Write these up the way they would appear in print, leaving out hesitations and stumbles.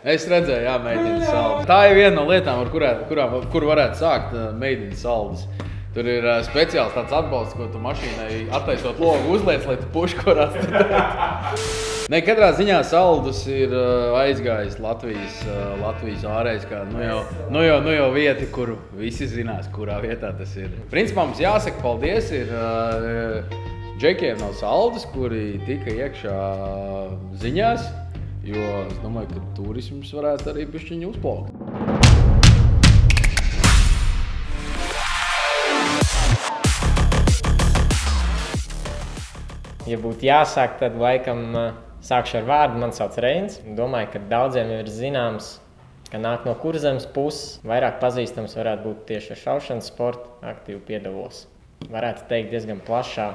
Es redzēju, jā, meitiņas saldas. Tā ir viena no lietām, kur varētu sākt meitiņas saldas. Tur ir speciāls tāds atbalsts, ko tu mašīnai attaisot logu uzliec, lai tu puškorās. Ne, katrā ziņā saldus ir aizgājis Latvijas ārējais, kā nu jau vieta, kur visi zinās, kurā vietā tas ir. Principā mums jāsaka paldies ir džekiem no saldus, kuri tika iekšā ziņās. Jo es domāju, ka turisms varētu arī bišķiņu uzplaukt. Ja būtu jāsāk, tad laikam sākšu ar vārdu. Man sauc Reins. Domāju, ka daudziem ir zināms, ka nāk no Kurzemes puses. Vairāk pazīstams varētu būt tieši ar šaušanas sportu. Aktīvi piedalos. Varētu teikt diezgan plašā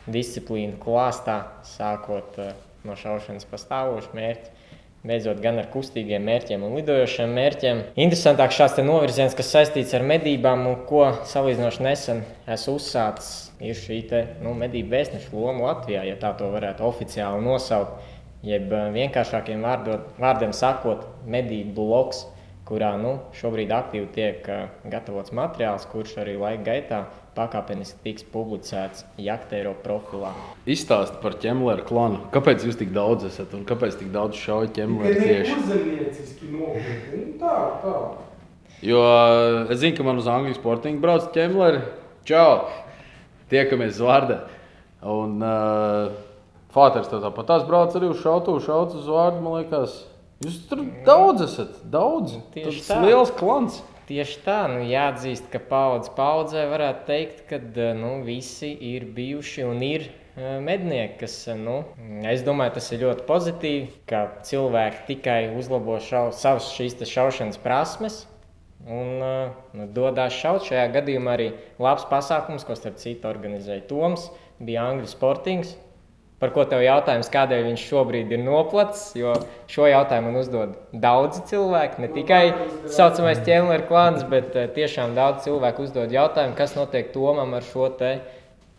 disciplīnu klāstā, sākot no šaušanas pa stāvošu mērķi. Beidzot gan ar kustīgiem mērķiem un lidojošiem mērķiem. Interesantāk šāds te novirziens, kas saistīts ar medībām un ko salīdzinoši nesen esmu uzsācis, ir šī te medību vēstneša loma Latvijā, ja tā to varētu oficiāli nosaukt. Jeb vienkāršākiem vārdiem sakot, medību bloks, kurā šobrīd aktīvi tiek gatavots materiāls, kurš arī laika gaitā pakāpeniski tiks publicēts Jakteiro profilā. Izstāsti par Ķemleru klanu. Kāpēc jūs tik daudz esat un kāpēc tik daudz šauj Ķemleru tieši? Tikai kurzemnieciski nopietni. Tā. Jo es zinu, ka man uz Angļu sportingu brauc Ķemleri. Čau! Tiekamies Zvārdē. Un Fāters tev tāpat tās brauc arī uz šautu uz Zvārdu, man liekas. Jūs tur daudz esat, daudz. Tieši tas liels klans. Tieši tā, jāatzīst, ka paudzē varētu teikt, ka visi ir bijuši un ir mednieki, kas, es domāju, tas ir ļoti pozitīvi, ka cilvēki tikai uzlabo savas šīs šaušanas prasmes un dodās šaut. Šajā gadījumā arī labs pasākums, ko starp citu organizēja Toms, bija Angļu sportings. Par ko tev jautājums, kādēļ viņš šobrīd ir noplacis, jo šo jautājumu man uzdod daudzi cilvēki, ne tikai saucamais Ķemleru klāns, bet tiešām daudz cilvēku uzdod jautājumu, kas notiek Tomam ar šo te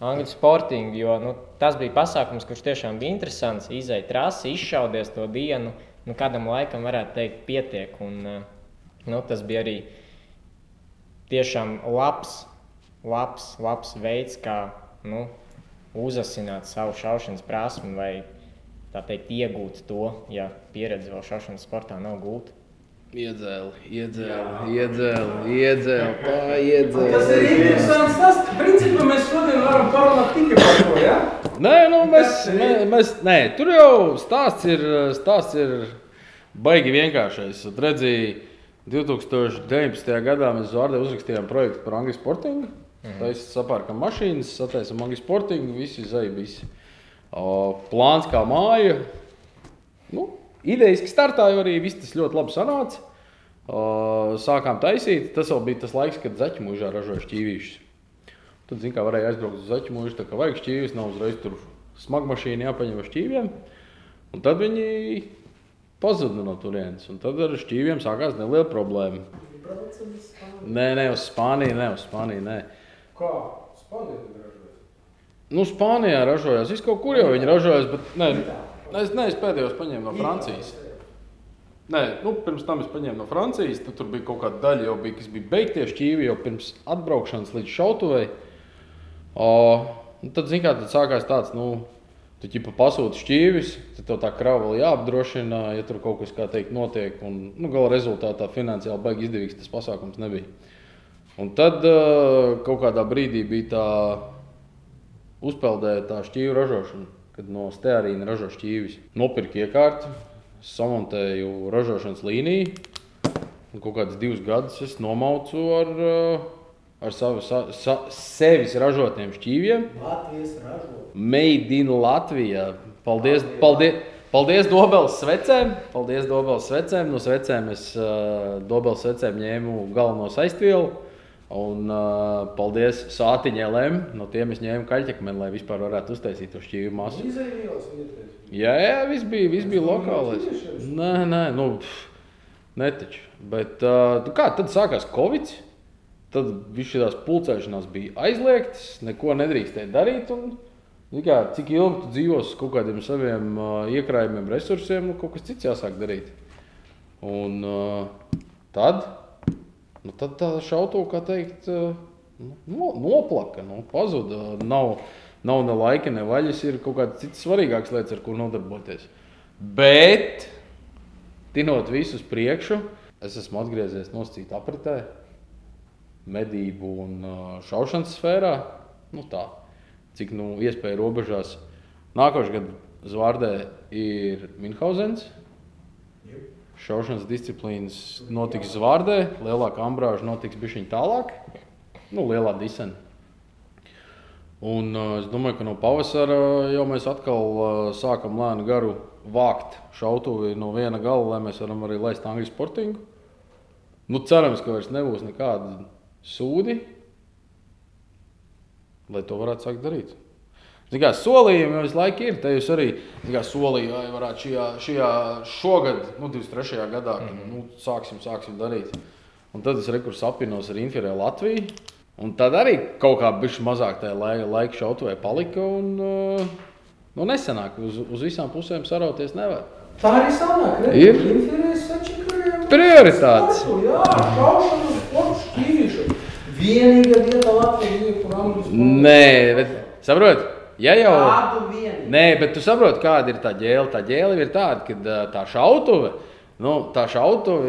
Angļu sportingu, jo tas bija pasākums, kurš tiešām bija interesants, izēja trasi, izšaudies to dienu, kādam laikam varētu teikt pietiek, un tas bija arī tiešām labs veids, kā, uzasināt savu šaušanas prasmi vai, tā teikt, iegūt to, ja pieredze vēl šaušanas sportā nav gūta. Iedzēli. Tas ir interesants tas. Principā mēs šodien varam parunāt tikai par to, ja? Nē, tur jau stāsts ir baigi vienkāršais. Redzēji, 2019. gadā mēs Zvārdē uzrakstījām projektu par Angļu sportingu. Taisam sapērkam mašīnas, sataisam Angļu sportingu, visi visi. Plāns kā māja. Idejiski startāju arī, viss tas ļoti labi sanāca. Sākām taisīt, tas vēl bija tas laiks, kad Zaķu mūžā ražoja šķīvīšus. Tad, kā varēja aizbraukt uz Zaķu mūžu, tā kā vajag šķīvis, nav uzreiz tur smagmašīna jāpaņem ar šķīviem. Un tad viņi pazuda no turienes, un tad ar šķīviem sākās neliela problēma. Nē, uz Spāniju, nē. Kā? Spānijā ražojas? Spānijā ražojas. Viss kaut kur jau viņi ražojas, bet es pēdējos paņēmu no Francijas. Pirms tam es paņēmu no Francijas, tad tur bija kaut kāda daļa jau bija, kas bija beigtie šķīvi jau pirms atbraukšanas līdz šautuvei. Tad, tad sākās tāds, tu ķipa pasūti šķīvis, tad tev tā krava vēl jāapdrošina, ja tur kaut kas, kā teikt, notiek. Un, gala rezultātā finansiāli baigi izdevīgs tas pasākums nebija. Un tad kaut kādā brīdī bija tā uzpeldēja tā šķīvu ražošana, kad no stearīna ražo šķīvis. Nopirku iekārti, samontēju ražošanas līniju, un kaut kāds 2 gadus es nomaucu ar sevis ražotiem šķīviem. Latvijas ražot. Made in Latvijā. Paldies Dobeles svecēm. No svecēm es Dobeles svecēm ņēmu galveno saistvielu. Un paldies Sātiņēlēm. No tiem es ņēmu kaļķekmeni, lai vispār varētu uztaisīt to šķīvi masu. Izēvielas vietas? Jā, viss bija lokālais. Nē, netaču. Bet kā, tad sākās Covid. Tad viss šīs pulcēšanās bija aizliegtas, neko nedrīkstēja darīt. Un, cik ilgi tu dzīvos kaut kādiem saviem iekrājumiem, resursiem, kaut kas cits jāsāk darīt. Un tad tā šautuve, kā teikt, noplaka, pazuda. Nav ne laika, ne vaļas, ir kaut kādas citas svarīgākas lietas, ar ko nodarboties. Bet, tinot visu uz priekšu, es esmu atgriezies nosacīt apritē, medību un šaušanas sfērā. Tā, cik iespēja robežās. Nākošais gads Zvārdē ir Minhauzens. Šaušanas disciplīnas notiks Zvārdē, lielākā ambrāža notiks bišķiņ tālāk. Lielā disena. Un es domāju, ka no pavasara jau mēs atkal sākam lēnu garu vākt šautuvi no viena gala, lai mēs varam arī laist angļu sportingu. Cerams, ka vairs nebūs nekādi sūdi, lai to varētu sākt darīt. Solījumi visu laiku ir. Te jūs arī solīju, vai varētu šajā šogad, 23. gadā, kad sāksim darīt. Un tad es sapinos ar Infirē Latviju. Un tad arī kaut kā bišķi mazāk tajā laika šautuvē palika. Un nesenāk, uz visām pusēm sarauties nevar. Tā arī sanāk, ne? Ir Infirēs sačakariem. Prioritātes. Jā, šaušanu, sportu, šķīvišu. Vienīga vieta Latvijā, kur angļu sportu. Nē, bet saprot? Ja jau... Kādu vienu? Nē, bet tu saproti, kāda ir tā ģēle. Tā ģēle ir tāda, ka tā šautuve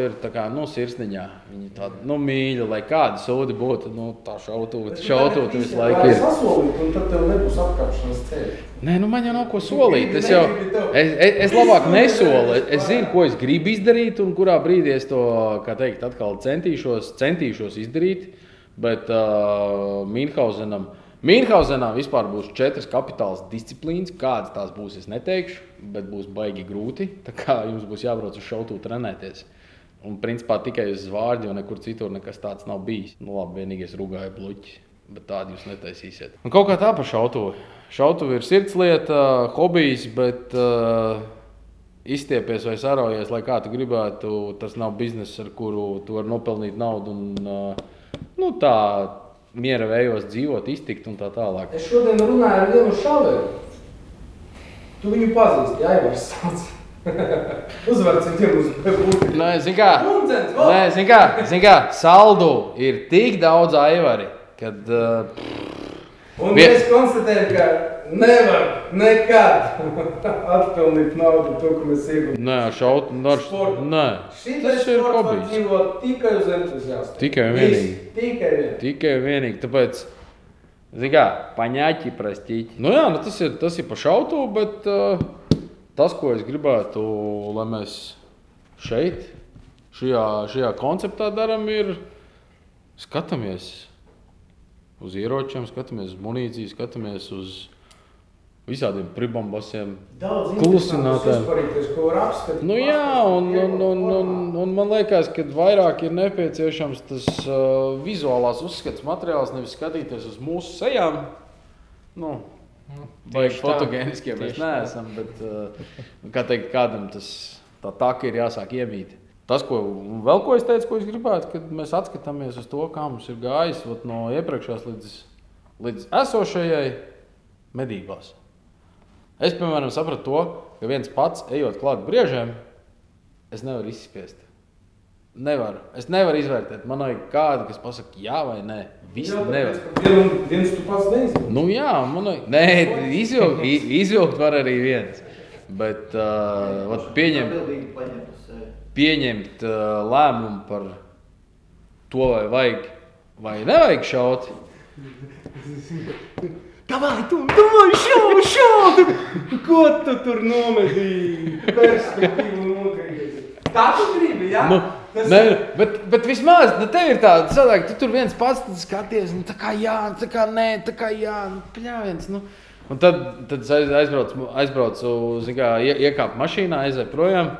ir tā kā, sirsniņā. Viņa tāda, mīļa, lai kāda sūdi būtu, tā šautuve visu laiku ir. Sasolīt, un tad tev nebūs apkāpšanas ceļi. Nē, man jau nav ko solīt. Es labāk nesolu. Es zinu, ko es gribu izdarīt un kurā brīdī es to, kā teikt, atkal centīšos izdarīt. Bet Minhausenā vispār būs 4 kapitālas disciplīnas. Kādas tās būs, es neteikšu, bet būs baigi grūti. Tā kā jums būs jābrauc uz šautuvu trenēties. Un principā tikai uz Zvārdi, jo nekur citur nekas tāds nav bijis. Labi, vienīgais rugāja bluķi, bet tādi jūs netaisīsiet. Un kaut kā tā par šautuvu. Šautuva ir sirdslieta, hobijs, bet izstiepies vai saraujies, lai kā tu gribētu, tas nav bizness, ar kuru tu vari nopelnīt naudu un tā miera vējos dzīvot, iztikt un tā tālāk. Es šodien runāju ar vienu šaveru. Tu viņu pazīsti, Aivars sauc. Uzvarts viņam uz būti. Nē, zin kā, saldu ir tik daudz Aivari, kad... Un mēs konstatējam, ka nevar nekad atpelnīt naudu to, ko mēs iegūtam. Nē, sportu. Nē, tas ir hobijs. Dzīvo tikai uz entuziastu. Tikai un vienīgi. Tikai un vienīgi. Tāpēc, zin kā, paņāķi, prastīķi. Jā, tas ir pa šautuvu, bet tas, ko es gribētu, lai mēs šeit, šajā konceptā daram, ir skatāmies uz ieročiem, skatāmies uz munīciju, skatāmies uz visādiem pribombasiem, klusinātājiem. Ko var apskatīt. Un man liekas, ka vairāk ir nepieciešams tas vizuālās uzskats materiāls, nevis skatīties uz mūsu sejām. Baigi fotogēniskie mēs neesam, bet, kā teikt, kādam tā taka ir jāsāk iemīt. Tas, vēl ko es teicu, ko es gribētu, kad mēs atskatāmies uz to, kā mums ir gājis no iepriekšās līdz esošajai medībās. Es, piemēram, sapratu to, ka viens pats, ejot klāt briežiem, es nevaru izspiest. Es nevaru izvērtēt. Man vajag kādu, kas pasaka jā vai nē. Visi nevar. Viens tu pats neizvilkt? Jā, man vajag. Nē, izvilkt var arī viens. Bet pieņemt lēmumu par to, vai vajag vai nevajag šaut. Davai, šaudu! Ko tu tur nomedīji? Perspektīvu nogrījies. Tā tu gribi, jā? Bet vismaz, tev ir tāda cilvēka, tu tur viens pats skaties, tā kā jā, tā kā nē, tā kā jā, pļāviens, Un tad es aizbraucu, iekāpu mašīnā, aizēju projām,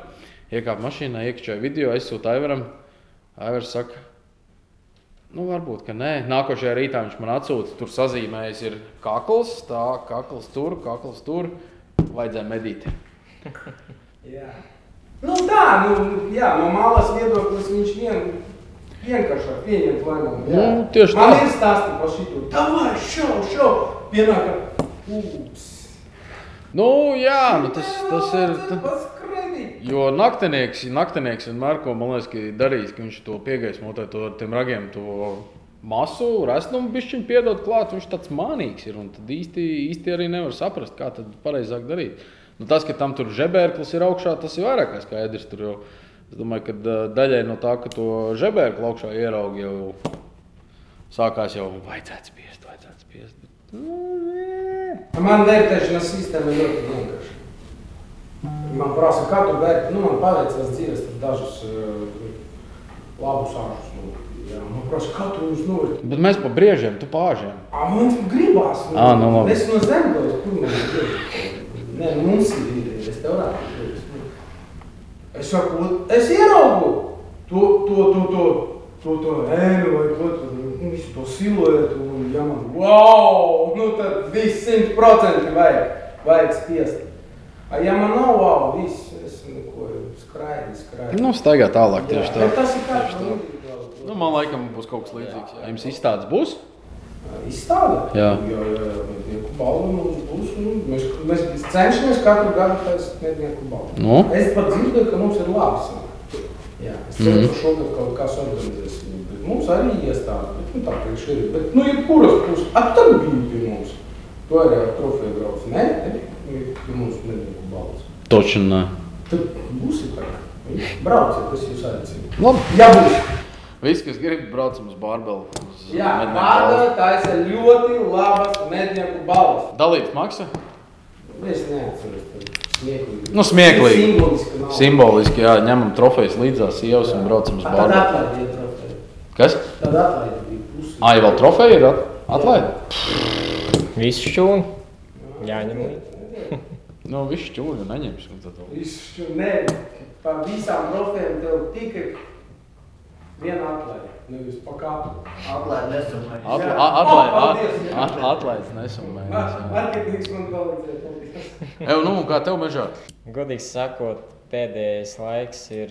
iekāpu mašīnā, iekšķoju video, aizsūtu Aivaram. Aivars saka, varbūt, ka nē. Nākošajā rītā viņš man atsūta, tur sazīmējas ir kakls, kakls tur, vajadzēja medīt. Jā. No malas viedoklis viņš vienkāršāk pieņemt lēmumu. Tieši tā. Man ir stāsti pa šitu. Davai, šau, pienāka. Ups. Tas ir... Jo naktinieks vienmēr, ko man liekas, ka darīs, ka viņš to piegaismotē, to ar tiem ragiem, to masu, resnumu bišķiņu piedod klāt, viņš tāds mānīgs ir, un tad īsti arī nevar saprast, kā tad pareizāk darīt. Nu, tas, ka tam tur žebērklis ir augšā, tas ir vairāk kā skaidrs tur jau. Es domāju, ka daļai no tā, ka to žebērkli augšā ieraugi jau sākās jau vajadzētu spiest. Man vērtēšanas sistēma ir ļoti vienkārši. Man prasa, kā tu vērti, man paveicās dzīves dažus labus āršus. Man prasa, kā tu viņus novērti? Bet mēs pa briežiem, tu pa āžiem. Man gribās. Labi. Es no Zemgales, kur man ir brieži? Nē, mums ir restaurāti. Es saku, es ieraugu to ēnu vai ko, visu to siluetu un man, wow, tad viss 100% vajag spiest. Ja man nav wow, viss, es neko skraidi. Staigā tālāk tieši tā. Bet tas ir kā, man laikam būs kaut kas līdzīgs. Jā. Jums izstādes būs? Izstāde? Jā. Mednieku balva mums būs. Mēs cenšamies katru gadu taisīt mednieku balvu. No? Es pat dzirdēju, ka mums ir labs. Jā, es ceru, ka šogad kaut kas organizēsim. Bet mums arī iestāde. Bet, tā priekš ir. Bet, jebkuras puses. Tad bija pie mums. Tu arī ar trofeju brauc. Nē, pie mums mednieku balvas. Toči nē. Tad būsi tagad. Brauciet, es jūs aicinu. Labi. Jā, būs. Visi, kas grib, braucam uz Bārbeli. Jā, Bārbeli taisa ļoti labas mednieku balvas. Dalīt maksa? Es neatceros. Smieklīgi. Smieklīgi. Simboliski, jā. Ņemam trofejas līdzās sievas un braucam uz Bārbeli. Tad atlaidi trofeju. Kas? Tad atlaidi pusi. Ja vēl trofeja ir atlaidi? Visu šķūni. Jāņem līdzi. Visu šķūni neņemšu. Visu šķūni, nē. Pa visām trofejām tev tikai viena atlaide. Nevis pa katru. Atlaid nesumējas. Atlaids nesumējas. Marketings man palīdzēja. Kā tev mežā? Godīgi sakot, pēdējais laiks ir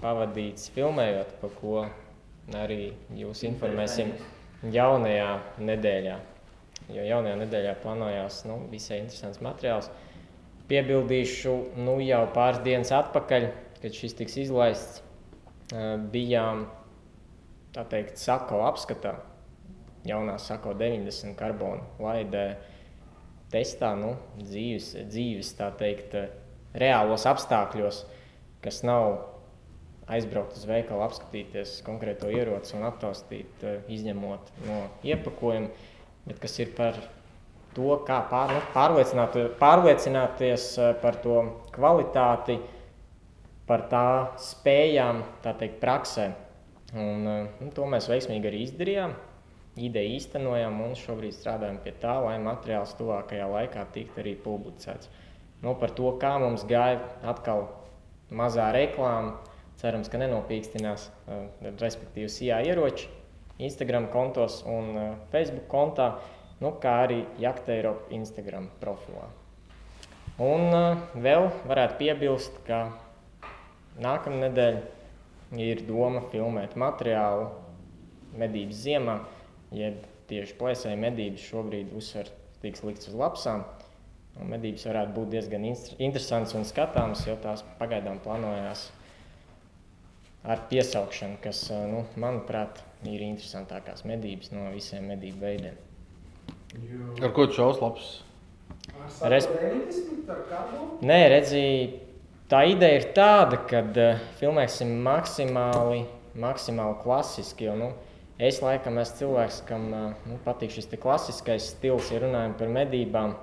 pavadīts filmējot, par ko arī jūs informēsim jaunajā nedēļā. Jo jaunajā nedēļā plānojās visai interesants materiāls. Piebildīšu, jau pāris dienas atpakaļ, kad šis tiks izlaists, bijām, tā teikt, Sako apskatā, jaunā Sako 90 karbonu laidē testā, dzīves, tā teikt, reālos apstākļos, kas nav aizbraukt uz veikalu, apskatīties konkrēto ieroci un aptaustīt, izņemot no iepakojuma, bet kas ir par to, kā pārliecināties par to kvalitāti, par tā spējām, tā teikt, praksē. Un to mēs veiksmīgi arī izdarījām, ideju īstenojām un šobrīd strādājam pie tā, lai materiāls tuvākajā laikā tikt arī publicēts. Par to, kā mums gāja atkal mazā reklāma, cerams, ka nenopīkstinās, respektīvi SIA ieroči, Instagram kontos un Facebook kontā, kā arī Jagta Eiropa Instagram profilā. Un vēl varētu piebilst, ka nākamnedēļ ir doma filmēt materiālu medības ziemā, jeb tieši plēsēju medības šobrīd uzsver tiks likts uz lapsām. Un medības varētu būt diezgan interesants un skatāms, jo tās pagaidām plānojās ar piesaukšanu, kas, manuprāt, ir interesantākās medības no visiem medību veidiem. Ar ko tu šaus labs? Nē, redzi, tā ideja ir tāda, kad filmēsim maksimāli klasiski, jo, es laikam esmu cilvēks, kam patīk šis te klasiskais stils, ja runājam par medībām.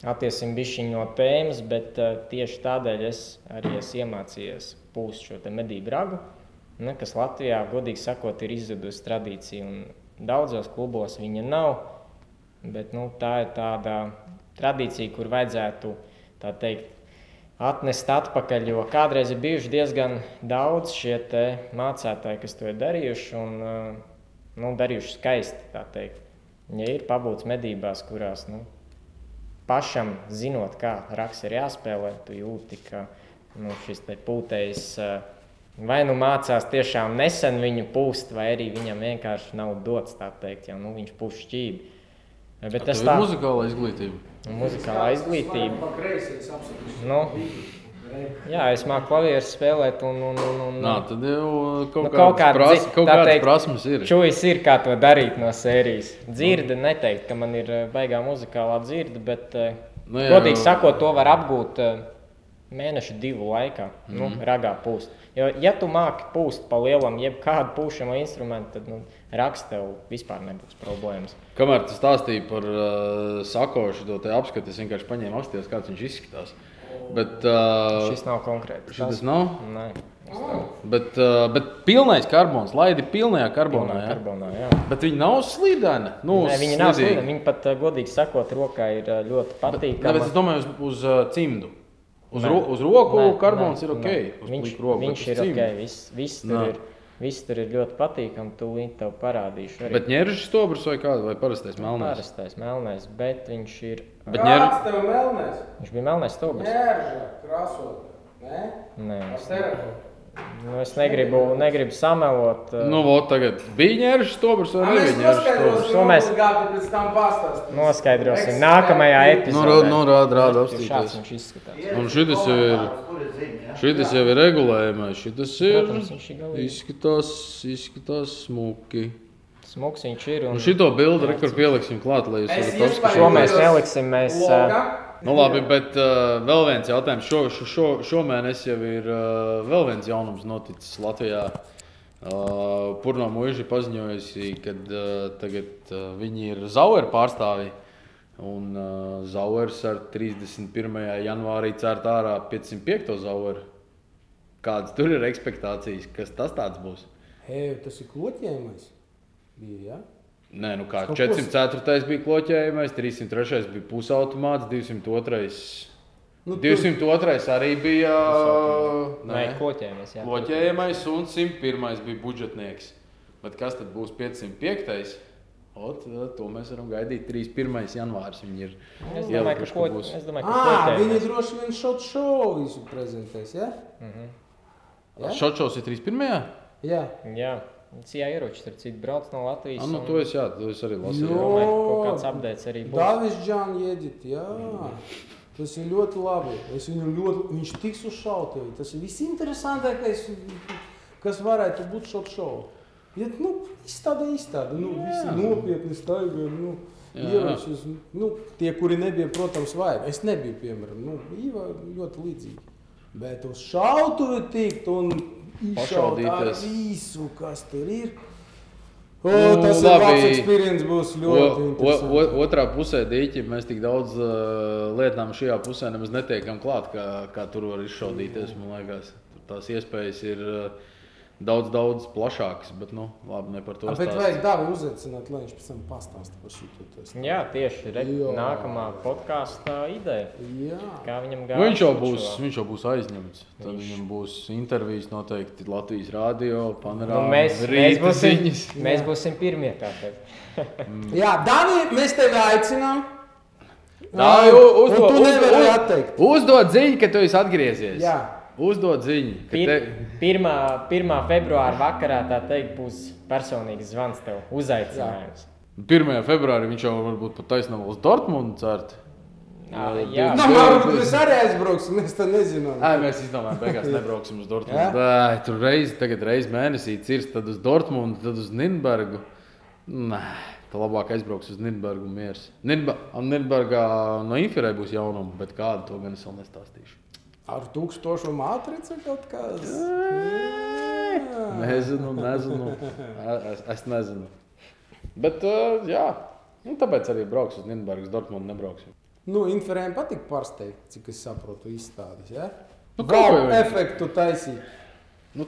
Attiesim bišķiņ no tēmas, bet tieši tādēļ es arī esmu iemācījies pūst šo te medību ragu, kas Latvijā, godīgi sakot, ir izzudusi tradīcija, un daudzos klubos viņa nav, bet tā ir tāda tradīcija, kur vajadzētu, tā teikt, atnest atpakaļ, jo kādreiz ir bijuši diezgan daudz šie te mācētāji, kas to ir darījuši un darījuši skaisti, tā teikt. Ja ir pabūts medībās, kurās, pašam zinot, kā rags ir jāspēlē, tu jūti, ka šis te pūtējs vai mācās tiešām nesen viņu pūst, vai arī viņam vienkārši nav dots, tā teikt, jo viņš pūš šķīdi. Bet Tas tā ir muzikālā izglītība. Muzikālā izglītība. Pa kreisi, es apsaku. Nu, jā, es māku klavierus spēlēt un Nā, tad jau kaut kādas prasmes ir. Čujs ir, kā to darīt no sērijas. Dzirde neteikt, ka man ir baigā muzikālā dzirde, bet, godīgi sakot, to var apgūt mēnešu 2 laikā, ragā pūst. Jo, ja tu māki pūst pa lielam jebkādu pūšamo instrumentu, tad raksts tev vispār nebūs problēmas. Kamēr tu stāstīji par sakošu to te apskati, es vienkārši paņēmu apskatījos, kāds viņš izskatās. Bet, šis nav konkrēti. Šis nav? Nē. Bet pilnais karbons, laidi pilnajā karbonā, jā. Bet viņi nav slīdēni? Nē, viņi nav slīdēni. Viņi pat, godīgi sakot, rokā ir ļoti patīkama. Bet es domāju uz cimdu. Uz roku karbons ir ok. Viņš ir ok. Viss tur ir ļoti patīkami. Tūlīt tev parādīšu arī. Bet ņeržas stobrs vai kāds? Vai parastais melnais? Parastais melnais, bet viņš ir... Kāds tev melnais? Viņš bija melnais stobrs. Ņerža, krasot. Nē? Nē. Es es negribu samelot. Tagad bija ņeržas stobrs vai nebija ņeržas stobrs? To mēs pēc tam pastāstīsim. Noskaidrosim nākamajā epizodē. Rāda apstīties. Šāds viņš izskatās. Un šitas jau ir regulējumais. Šitas ir, protams, viņš ir galīgi. izskatās smuki. Smuks viņš ir. Un šito bildi rekur pieliksim klāt, lai jūs varat apskatīt. Šo mēs neliksim, mēs... Labi, bet vēl viens jautājums. Šomēnes jau ir vēl viens jaunums noticis Latvijā. Purno muiži paziņojusi, kad tagad viņi ir Zauer pārstāvji. Un Zauers ar 31. janvārī cērt ārā 505. Zaueru. Kādas tur ir ekspektācijas? Kas tas tāds būs? Tas ir kloķējumais. Bija, jā? Nē, 404. bija kloķējumais, 303. bija pusautomāts, 202. 202. arī bija kloķējumais un 101. bija budžetnieks. Bet kas tad būs 505. To mēs varam gaidīt 31. janvārs. Viņi ir ielikuši, ka būs. Viņi droši vien šot šovu visu prezentēs, jā? Šot šovs ir 31. Jā. Cijā ieroči, starp citu, brauc no Latvijas. To es arī lasīju. Domāju, ka kaut kāds updates arī būs. Davis Džan iedit, jā. Tas ir ļoti labi. Viņš tiks uz šautevi. Tas ir visinteresantākais, kas varētu būt šot šovu. Izstāda. Visi nopietni staigā, ieročus. Tie, kuri nebija, protams, vajag. Es nebiju, piemēram. Īva ļoti līdzīgi. Bet uz šautuvi tikt un izšaut ar visu, kas tur ir. Tas labs experience būs ļoti interesanti. Otrā pusē dīķi mēs tik daudz lietām šajā pusē nemaz netiekam klāt, kā tur var izšaudīties. Man liekas, tās iespējas ir daudz plašākas, bet labi, ne par to stāst. Bet vajag Davi uzaicināt, lai viņš pēc tam pastāsta par šito. Jā, tieši nākamā podkāsta ideja. Jā. Kā viņam gājas. Viņš jau būs aizņemts. Tad viņam būs intervijas noteikti Latvijas radio, panorāma, rīta ziņas. Mēs būsim pirmie tātad. Jā, Dani, mēs tevi aicinām. Uzdod ziņu, ka tu esi atgriezies. Jā. Uzdod ziņu. 1. februāra vakarā, tā teikt, būs personīgs zvans tev, uzaicinājums. 1. februārī viņš jau varbūt pat taisnām uz Dortmundu cērt. Jā. Varbūt mēs arī aizbrauksim, mēs tā nezinām. Mēs izdomājam, beigās nebrauksim uz Dortmundu. Tur reiz mēnesī cirst, tad uz Dortmundu, tad uz Nīrnbergu. Nē, tā labāk aizbrauks uz Nīrnbergu un miers. Nīrnbergā no Infirē būs jaunumi, bet kādu to gan es vēl nestāstīšu. Ar 1000 matrica kaut kāds? Nezinu. Es nezinu. Bet, jā. Tāpēc arī brauks uz Nīrnbergas, Dortmundu nebrauksim. Infirēm patīk pārsteigt, cik es saprotu izstādes, jā? Wow, efektu taisīt.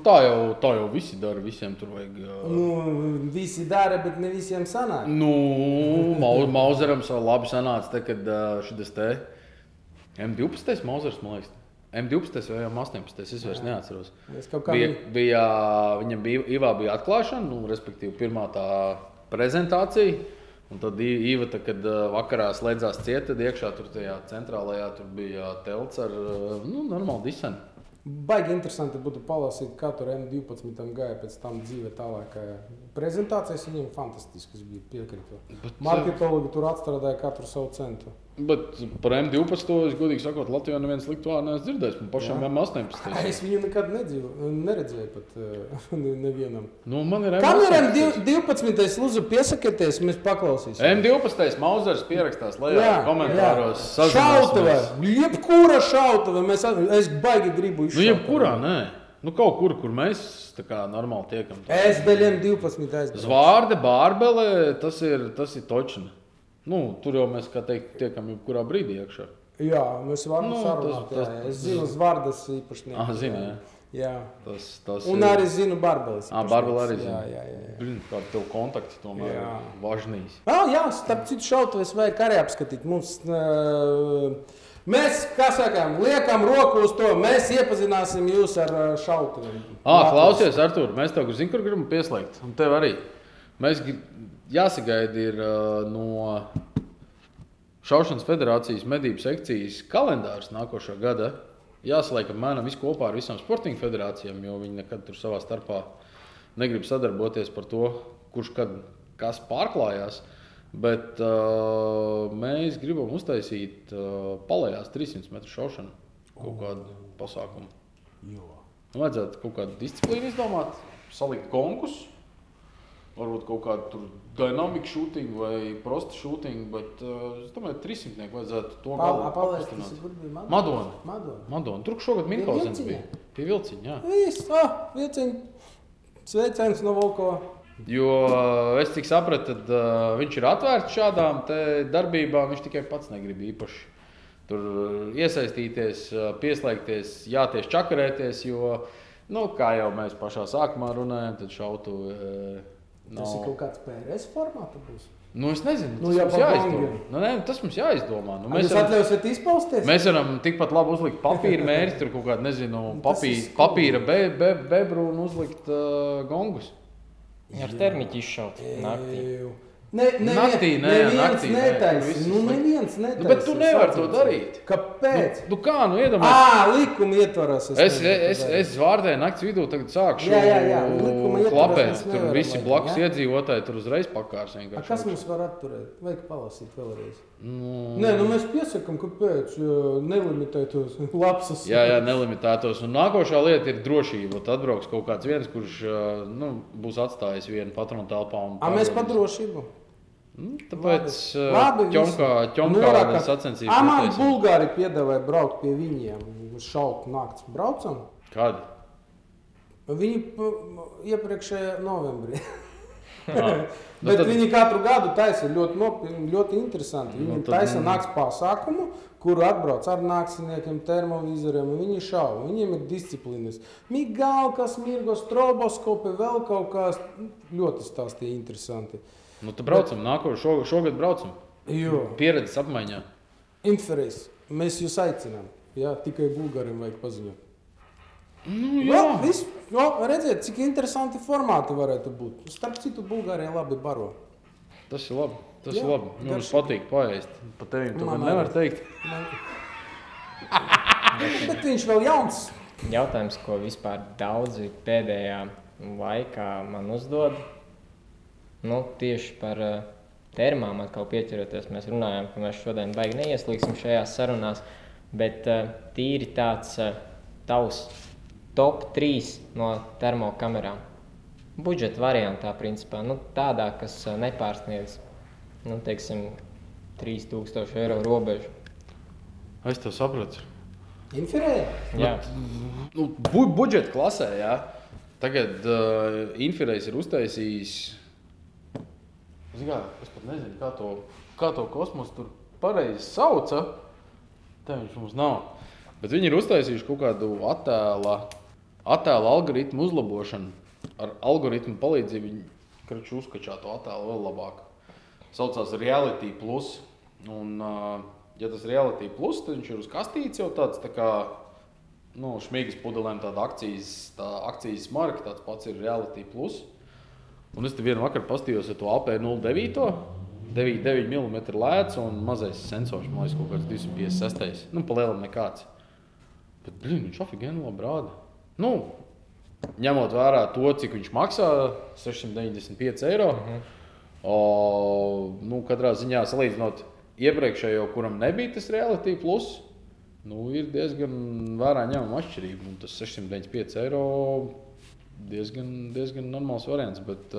Tā jau visi dara, visiem tur vajag... Visi dara, bet ne visiem sanāk. Mauzeram labi sanāca, te, kad šitas te M12 Mauzers, man liekas. M12 vai M18, es vairs neatceros. Viņam bija atklāšana, respektīvi pirmā tā prezentācija. Un tad Īva, kad vakarā slēdzās ciet, tad iekšā tur tajā centrālajā tur bija telts ar normālu disenu. Baigi interesanti būtu palasīt, kā tur M12 gāja pēc tam dzīve tālākajā. Prezentācijas viņiem fantastiskas bija, piekrītu. Marketologi tur atstrādāja katru savu centu. Bet par M12, es godīgi sakot, Latvijā neviens sliktu vārdu neesmu dzirdējis. Man pašam M18. Es viņu nekad neredzēju pat nevienam. Nu, man ir M18. Kam ir M12? Lūdzu, piesakieties, mēs paklausīsim. M12 Mauzers pierakstās lejā komentāros. Šautava, jebkura šautava. Es baigi gribu izšautava. Nu, jebkurā, nē. Nu, kaut kur mēs tā kā normāli tiekam. Es daļiem 12 aizbraucu. Zvārde, bārbele, tas ir točina. Nu, tur jau mēs, kā teikt, tiekam jebkurā brīdī iekšā. Jā, mēs varam sarunāt. Es zinu Zvārdas īpašnieku. Zinu, jā. Tas un arī zinu Bārbeles. Bārbele arī zinu. Jā. Blin, kā tev kontakti tomēr važnīs. Jā, starp citu šautuves vajag arī apskatīt. Mēs, kā sakām, liekam roku uz to, mēs iepazināsim jūs ar šautuviem. Klausies, Artur, mēs tev zinu, kur gribam pieslēgt. Un tev arī. Mēs jāsagaida ir no Šaušanas federācijas medību sekcijas kalendārs nākošā gada. Jāsaliek apmēram visu kopā ar visām sportingu federācijām, jo viņi nekad tur savā starpā negrib sadarboties par to, kurš kad kas pārklājās. Bet mēs gribam uztaisīt palējās 300 metru šaušanu, kaut kādu pasākumu. Vajadzētu kaut kādu disciplīnu izdomāt, salikt konkursu. Varbūt kaut kādu tur dynamic shooting vai prosta shooting, bet es domāju, 300 vajadzētu to papastināt. Madona. Tur šogad Minkausens bija. Pie Vilciņa, jā. Viss, Vilciņa. Sveiciens no Volkova. Jo es cik sapratu, tad viņš ir atvērts šādām te darbībām, viņš tikai pats negrib īpaši tur iesaistīties, pieslēgties, jāties čakarēties, jo, kā jau mēs pašā sākumā runājam, tad šautu... Tas ir kaut kāds PRS formāta būs? Es nezinu, tas mums jāizdomā. Jūs atļausiet izpausties? Mēs varam tikpat labi uzlikt papīra mērķi, tur kaut kādu, papīra bebru un uzlikt gongus. Ar termiķi izšaut naktī. Naktī netaisa. Neviens netaisa. Bet tu nevari to darīt. Kāpēc? Iedomājies. Likuma ietvaros. Es Zvārdē nakts vidū tagad sākšu klapēt. Tur visi blakus iedzīvotāji tur uzreiz pakārs. Kas mums var atturēt? Vajag palasīt vēlreiz. Mēs piesakam, kāpēc nelimitētos lapsas. Jā, nelimitētos. Un nākošā lieta ir drošība. Atbrauks kaut kāds viens, kurš būs atstājis vienu patronu telpā. Mēs par drošību. Tāpēc ķomkā sacensības. Man Bulgāri piedāvāja braukt pie viņiem, šaut nakts. Braucam? Kādi? Viņi iepriekšējā novembrī. Bet viņi katru gadu taisa ļoti interesanti. Viņi taisa nakts pasākumu, kuru atbrauc ar naktsniekiem, termovizoriem, un viņi šauj. Viņiem ir disciplīnas. Migalka, smirgo, stroboskopi, vēl kaut kas ļoti stāstīja interesanti. Tad braucam, šogad braucam. Pieredzes apmaiņā. Inferēs. Mēs jūs aicinām. Jā, tikai Bulgāriem vajag paziņot. Redziet, cik interesanti formāti varētu būt. Starp citu, Bulgārija labi baro. Tas ir labi. Mums patīk paēst. Pa tevim tomēr nevar teikt. Bet viņš vēl jauns. Jautājums, ko vispār daudzi pēdējā laikā man uzdod. Tieši par termām atkal pieķeroties. Mēs runājām, ka mēs šodien baigi neieslīgsim šajās sarunās, bet tīri tāds tavs top 3 no termokamerām. Budžeta variantā, principā, tādā, kas nepārsniedz, teiksim, 3000 eiro robežu. Es tev sapratu. Inferē? Jā. Budžeta klasē, jā. Tagad Inferējs ir uztaisījis. Es pat nezinu, kā to kosmosu tur pareizi sauca. Te viņš mums nav. Bet viņi ir uztaisījuši kaut kādu attēla algoritmu uzlabošanu. Ar algoritmu palīdzību viņi uzkačā to attēlu vēl labāk. Saucās Reality Plus. Un, ja tas Reality Plus, tad viņš ir uz kastītes jau tāds tā kā šmīgas pudelēm tāda akcijas marka, tāds pats ir Reality Plus. Un es te vienu vakaru pastījos ar to AP09, 9 mm lēts un mazais sensors, man liekas, kaut kāds 256. Pa lielam nekāds. Bet, viņš ofigēni labi rāda. Nu, ņemot vērā to, cik viņš maksā, 695 eiro. Nu, katrā ziņā salīdzinot iepriekšējo, kuram nebija tas Reality Plus, nu, ir diezgan vērā ņemama atšķirība. Un tas 695 eiro diezgan normāls variants. Bet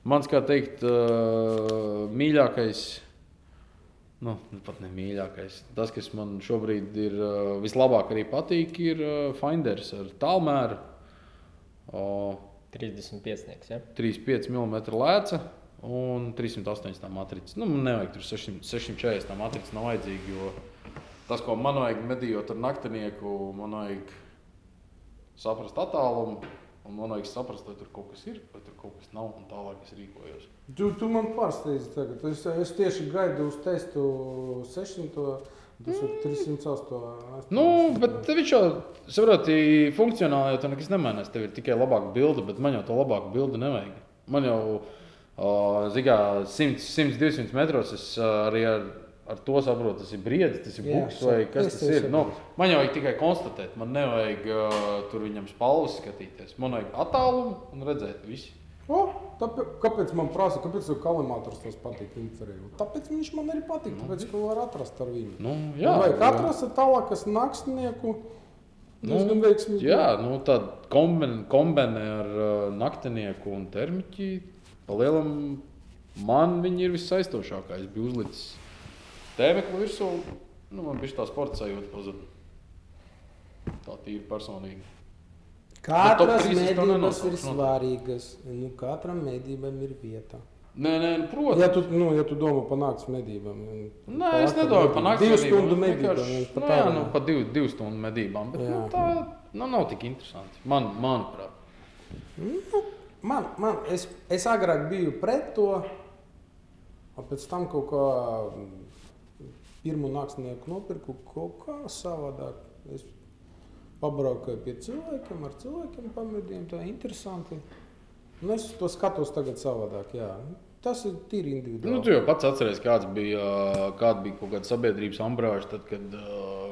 mans, kā teikt, mīļākais, nu, pat ne mīļākais, tas, kas man šobrīd ir vislabāk arī patīk, ir Finders ar tālmēru. 35, ja? 35 mm lēca un 380 matrica. Nu, man nevajag tur 640 matrica nav vajadzīgi, jo tas, ko man vajag medījot ar naktinieku, man vajag saprast attālumu, un man vajag saprast, vai tur kaut kas ir, vai tur kaut kas nav, un tālāk es rīkojos. Tu man pārsteidzi tagad. Es tieši gaidu uz testu 600, tas ir 308. Nu, bet viņš jau, saproti, funkcionāli jau to nekas nemainās. Tev ir tikai labāka bilde, bet man jau to labāku bildi nevajag. Man jau, zigā, 100-200 metros es arī ar to saprotu, tas ir briedis, tas ir buks vai kas tas ir. Nu, man jau vajag tikai konstatēt, man nevajag tur viņam spalvas skatīties. Man vajag attālumu un redzēt visi. Kāpēc man prasa, kāpēc tev kalimators tos patīk infrarēju? Tāpēc viņš man arī patīk, tāpēc, ka var atrast ar viņu. Nu, jā. Man vajag atrast ar tālākas nakstnieku. Diezgan veiksmīgi. Jā, nu tāda kombine ar naktinieku un termiķi. Palielam man viņi ir vissaistošākā. Es biju uzlicis tēmeklu virsū, nu man bišķi tā sporta sajūta pazuda. Tā tīri personīgi. Katras medības ir svarīgas. Nu, katram medībam ir vieta. Nē, protams. Ja tu domā par nakts medībām. Nē, es nedomāju par nakts medībām. 2 stundu medībām. Nu, par 2 stundu medībām. Bet nu, tā nav tik interesanti. Manuprāt. Es agrāk biju pret to, pēc tam kaut kā pirmo naktsnieku nopirku kaut kā savādāk. Es pabraukoju pie cilvēkiem, ar cilvēkiem pamedījiem, tā interesanti. Un es to skatos tagad savādāk, jā. Tas ir tīri individuāli. Nu, tu jau pats atceries, kāda bija kaut kāda sabiedrības ambrāža, tad, kad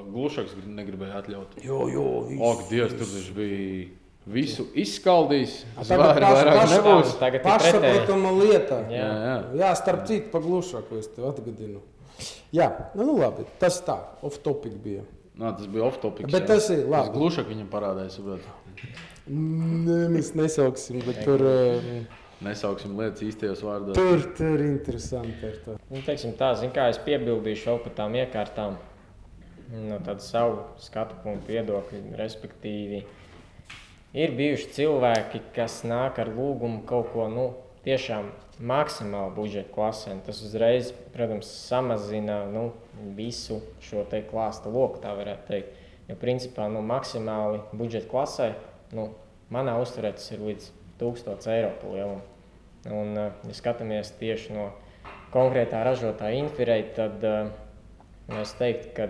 Glušaks negribēja atļaut. Jo, Ak, Dievs, tur viņš bija visu izskaldījis. Tagad nebūs. Pašsaprotama lieta. Jā, starp citu, pa Glušaku es tev atgadinu. Jā, nu labi, tas tā, off topic bija. Nā, tas bija off topic. Bet tas ir labi. Tas Glušak viņam parādīja, saprot. Nē, mēs nesauksim, bet tur... Nesauksim lietas īstajos vārdos. Tur interesanti ir tā. Nu, teiksim tā, kā es piebildīšu vēl par tām iekārtām no tādu savu skatu punktu viedokļu, respektīvi. Ir bijuši cilvēki, kas nāk ar lūgumu kaut ko, nu, tiešām maksimāli budžeta klasē. Tas uzreiz, protams, samazina visu šo te klāsta loku, tā varētu teikt. Jo principā maksimāli budžeta klasē, manā uzturē tas ir līdz 1000 eiro pa lielumu. Un, ja skatāmies tieši no konkrētā ražotāja Infrared, tad es teiktu, ka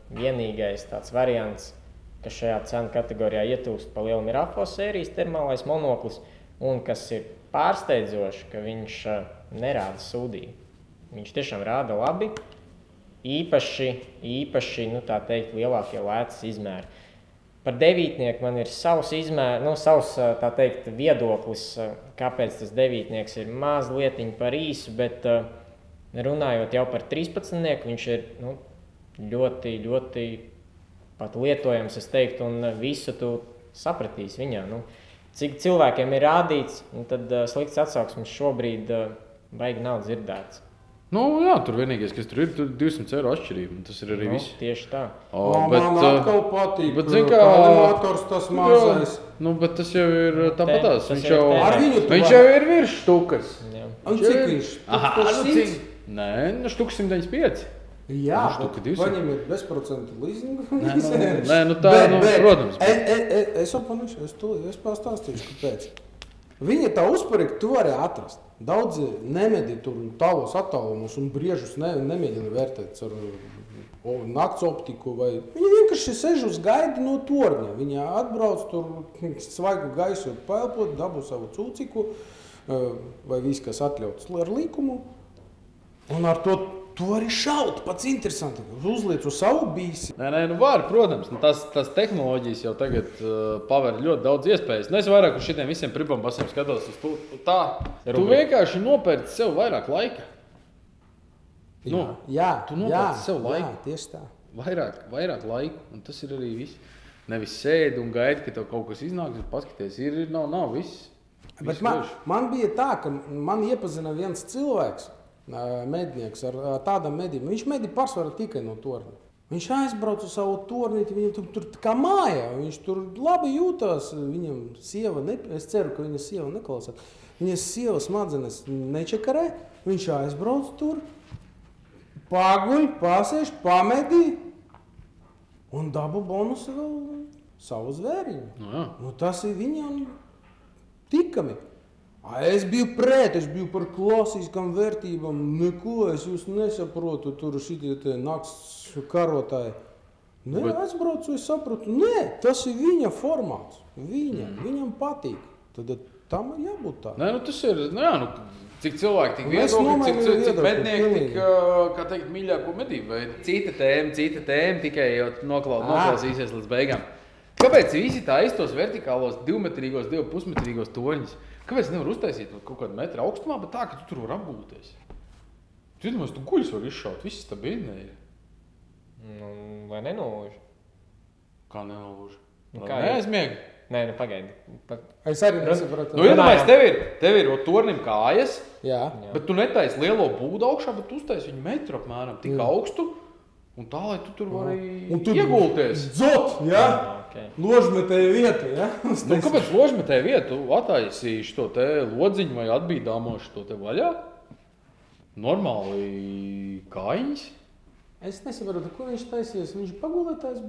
vienīgais tāds variants, kas šajā cenu kategorijā ietūkst pa lielumu, ir AFO sērijas termālais monoklis, un kas ir pārsteidzoši, ka viņš nerāda sūdīgi. Viņš tiešām rāda labi, īpaši tā teikt, lielākie lētas izmēri. Par 9 man ir savs tā teikt, viedoklis, kāpēc tas 9 ir mazlietiņ par īsu, bet runājot jau par 13, viņš ir ļoti, ļoti pat lietojams, es teiktu, un visu tu sapratīsi viņā. Cik cilvēkiem ir rādīts, tad slikts atsauksmes šobrīd baigi nav dzirdēts. Jā, tur vienīgais, kas tur ir 200 eiro atšķirība, un tas ir arī viss. Tieši tā. Man atkal patīk, kalimators tas mazais. Bet tas jau ir tāpatās. Viņš jau ir virs štukas. Un cik viņš? Nē, štuka 195. Jā, viņam ir bezprocentu leasingu. Protams. Es pastāstīšu, kāpēc. Viņa tā uzparīga, tu vari atrast. Daudzi nemedī tur tālos attālumus un briežus nemēģina vērtēt ar nakts optiku. Viņi vienkārši sež uz gaidu no torņa. Viņa atbrauc tur svaigu gaisu paelpot, dabu savu cūciku vai viss, kas atļauts ar likumu. Un ar to tu vari šaut, pats interesanti. Uzliec uz savu bīsi. Nē, nu var, protams. Nu, tas tehnoloģijas jau tagad paver ļoti daudz iespējas. Nu, es vairāk uz šitiem visiem pribambasiem skatos uz to. Tā, tu vienkārši nopērci sev vairāk laika. Nu, tu nopērci sev laiku. Jā, tieši tā. Vairāk laiku, un tas ir arī viss. Nevis sēdi un gaidi, ka tev kaut kas iznāks, bet paskaties, nav viss. Bet man bija tā, ka man iepazina viens cilvēks, mednieks ar tādam medību. Viņš medī pārsvarā tikai no torņa. Viņš aizbrauc uz savu tornīti, viņam tur kā mājā. Viņš tur labi jūtās. Viņam sieva, es ceru, ka viņa sieva neklausās. Viņas sieva smadzenes nečekarē. Viņš aizbrauc tur, paguļ, pasēž, pamedī un dabu bonusu vēl savu zvēriņu. Nu, tas ir viņam tikami. Es biju pret, es biju par klasiskām vērtībām. Neko, es jūs nesaprotu, tur šitie te nakts karotāji. Aizbraucu, es saprotu. Nē, tas ir viņa formāts. Viņam patīk. Tad tam ir jābūt tā. Nē, nu tas ir, cik cilvēki tik viedokļi, cik mednieki tik, kā teikt, mīļāko medību. Vai cita tēma, tikai jau noklausīsies līdz beigām. Kāpēc visi taistos vertikālos 2-metrīgos, 2,5-metrīgos toņus? Kāpēc nevar uztaisīt kaut kādu metru augstumā, bet tā, ka tu tur var apgulties? Tu guļus var izšaut, viss stabili ir. Nu, vai nenolūži? Kā nenolūži? Neaizmiegi? Nē, pagaidi. Es arī nesapratu. Nu, iedomājies, tev ir tornim kājas, jā. Bet tu netaisi lielo būdu augšā, bet tu uztaisi viņu metru apmēram tik augstu, un tā, lai tu tur vari iegulties. Dzot, jā? Okay. Ložmetēja vieta, jā? Nu, kāpēc ložmetēja vieta? Tu attaisīši to te lodziņu vai atbīdāmoši to te vaļā? Normāli kājiņas. Es nesaprotu, ko viņš taisies. Viņš pagulētājs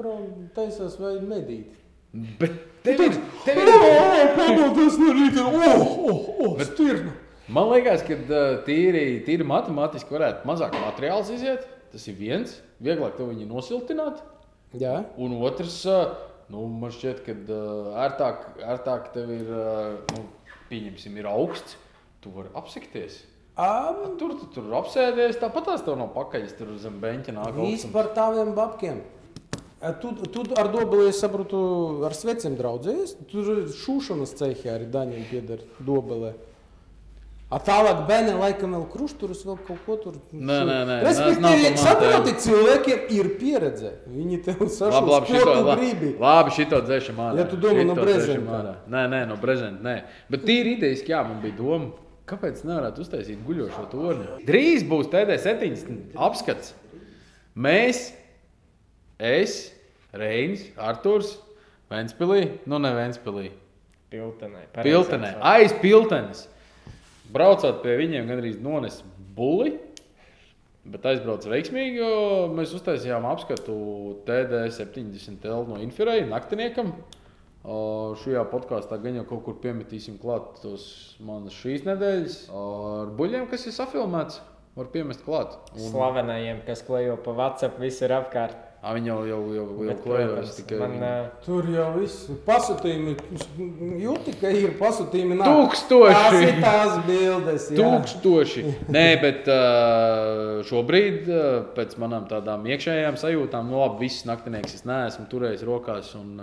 taisās vai medīt. Bet tev ir... Pagulētājs no rīta, stirna. Man liekas, ka tīri matemātiski varētu mazāk materiāls iziet. Tas ir viens. Vieglāk tev viņu nosiltināt. Jā. Un otrs, man šķiet, ka ērtāk tev ir, pieņemsim, ir augsts. Tu vari apsikties. Tur apsēdies, tāpat tās tev nav pakaļas, tur zem beņķa nāk augstums. Viss par taviem babkiem. Tu ar dobeli, es saprotu, ar sveciem draudzējies. Tur šūšanas cehi arī daņiem pieder dobelē. Tālāk bērni laikam vēl krušturus, vēl kaut ko tur. Nē. Respektīvi, saproti, cilvēkiem ir pieredze. Viņi tev sašūs, ko tu gribi. Labi, šito dzēšam ārā. Ja tu domā no Brezenta. Nē, no Brezenta, nē. Bet tīri idejiski, jā, man bija doma. Kāpēc nevarētu uztaisīt guļošo torni? Drīz būs TD70 apskats. Mēs, es, Reinis, Arturs, Ventspilī, ne Ventspilī. Piltenē, aiz Piltenes. Braucot pie viņiem gandrīz nones buli, bet aizbrauc veiksmīgi, jo mēs uztaisījām apskatu TD70L no Infirei naktiniekam. Šajā podkāstā gan jau kaut kur piemetīsim klāt tos manas šīs nedēļas ar buļļiem, kas ir safilmēts, var piemest klāt. Slavenajiem, kas klejo pa WhatsApp visur apkārt. Viņi jau klejojas tikai. Tur jau viss pasūtījumi, jūti, ka ir pasūtījumi nāk. Tūkstoši! Tās ir tās bildes, jā. Tūkstoši! Nē, bet šobrīd pēc manām tādām iekšējām sajūtām, labi, viss naktinieks es neesmu turējis rokās un,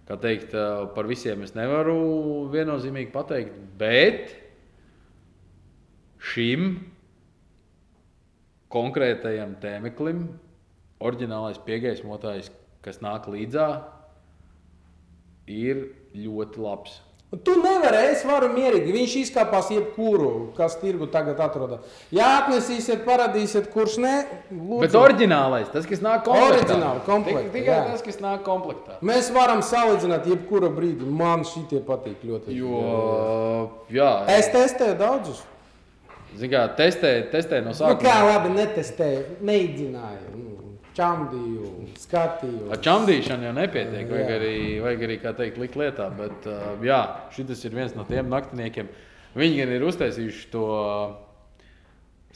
kā teikt, par visiem es nevaru viennozīmīgi pateikt, bet šim konkrētajam tēmeklim oriģinālais piegaismotājs, kas nāk līdzā, ir ļoti labs. Tu nevari, es varu mierīgi. Viņš izkāpās jebkuru, kas tirgu tagad atrodas. Ja atnesīsiet, parādīsiet, kurš ne, lūdzu. Bet oriģinālais, tas, kas nāk komplektā. Oriģināli, komplektā, tikai tas, kas nāk komplektā. Mēs varam salīdzināt jebkura brīdi. Man šitie patīk ļoti. Jā. Es testēju daudzus. Zin kā, testēju no sākuma. Kā labi netestēju, neīdzināju. Čamdīju, skatīju. Ar čamdīšanu jau nepietiek, vajag arī, kā teikt, likt lietā, bet jā, šitas ir viens no tiem naktiniekiem. Viņi gan ir uztaisījuši to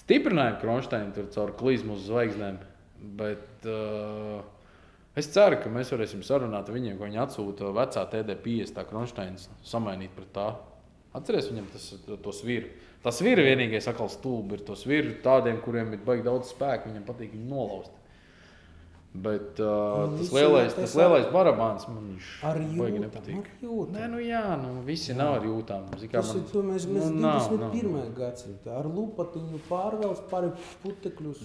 stiprinājumu kronšteinu tur caur klizmu uz zvaigznēm, bet es ceru, ka mēs varēsim sarunāt ar viņiem, ko viņi atsūta vecā TD50 kronšteinas, samainīt pret tā. Atceries viņam to sviru. Tas svira vienīgais atkal stulbi ir to sviru tādiem, kuriem ir baigi daudz spēku, viņam patīk viņu nolaust. Bet tas lielais barabāns man viņš baigi nepatīk. Nē, nu jā, visi nav ar jūtām. Tas ir to mēs 21. gadsimtā. Ar lupatiņu pārvēls pāri putekļus.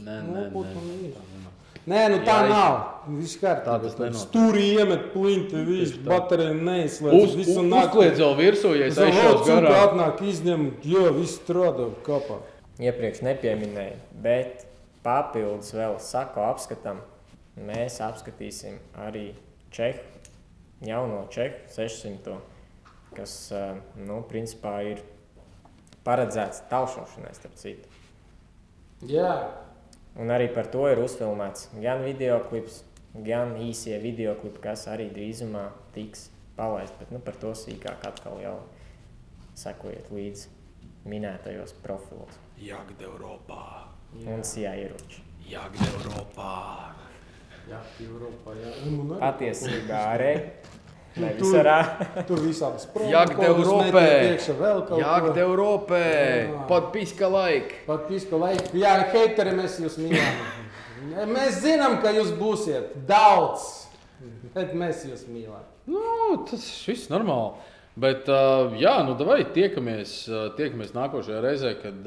Nē, nu tā nav. Viss kārtībā. Stūri iemet plinti, viss, baterija neizslēdz. Uzkliedz vēl virsū, ja es aizšaus garā. Atnāk izņem, jo viss strādā kapā. Iepriekš nepieminēju, bet papildus vēl saku apskatam. Mēs apskatīsim arī jauno Čehu 600, kas, principā ir paredzēts taušošanai, starp citu. Jā. Un arī par to ir uzfilmēts gan videoklips, gan īsie videoklipi, kas arī drīzumā tiks palaist. Bet par to sīkāk atkal jau sekojiet līdz minētajos profilos. Jagd Eiropā. Un Sijā ieroči. Jagd Eiropā. Patiesībā arī. Nevis arā. Tur visādas Jagd Eiropē. Jagd Eiropē. Подписка лайк. Подписка лайк. Jā, heiteri, mēs jūs mīlam. Mēs zinām, ka jūs būsiet daudz. Bet mēs jūs mīlam. Tas viss normāli. Bet, jā, davai tiekamies nākošajā reizē, kad,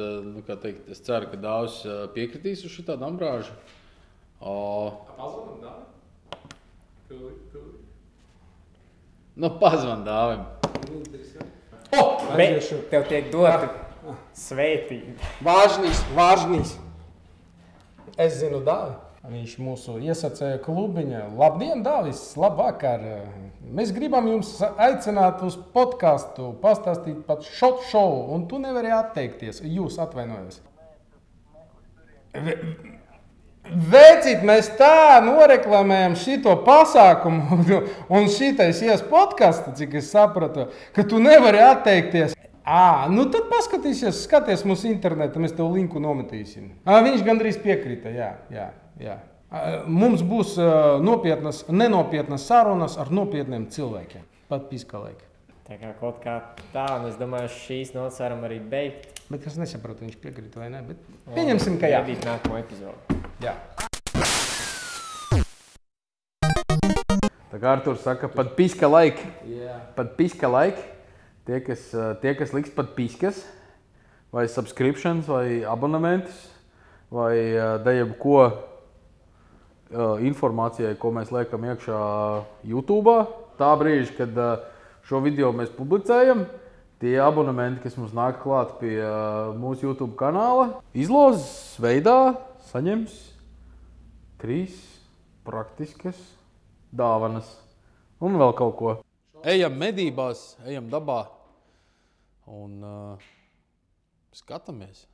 kā teikt, es ceru, ka Dāvis piekritīs uz šitādu ambrāžu. Pazvanam Dāvim? Pazvan Dāvim. Bet tev tiek dota svētība. Vāžnīs. Es zinu Dāvi. Viņš mūsu iesacēja klubiņā. Labdien, Dāvis, labvakar. Mēs gribam jums aicināt uz podcastu, pastāstīt par šot šovu, un tu nevari atteikties. Jūs atvainojaties. Vecīt, mēs tā noreklamējam šito pasākumu, un šitais ies podcastu, cik es sapratu, ka tu nevari atteikties. Tad paskatīsies, skaties mūsu internetā, mēs tev linku nometīsim. Viņš gandrīz piekrita, jā. Mums būs nenopietnas sarunas ar nopietniem cilvēkiem. Pat piskalaiki. Tā kā kaut kā tā, un es domāju, šīs nots varam arī beigt. Bet es nesaprotu, viņš piekrita vai ne, bet pieņemsim, ka jā. Gaidīt nākamo epizodu. Jā. Tā kā Arturs saka, подписка лайк. Jā. Подписка лайk. Tie, kas liks подписkas, vai subscriptions, vai abonementus, vai jebko informācijai, ko mēs liekam iekšā YouTube. Tā brīža, kad šo video mēs publicējam, tie abonementi, kas mums nāk klāt pie mūsu YouTube kanāla, izlozes veidā saņems 3 praktiskas dāvanas un vēl kaut ko. Ejam medībās, ejam dabā un skatāmies.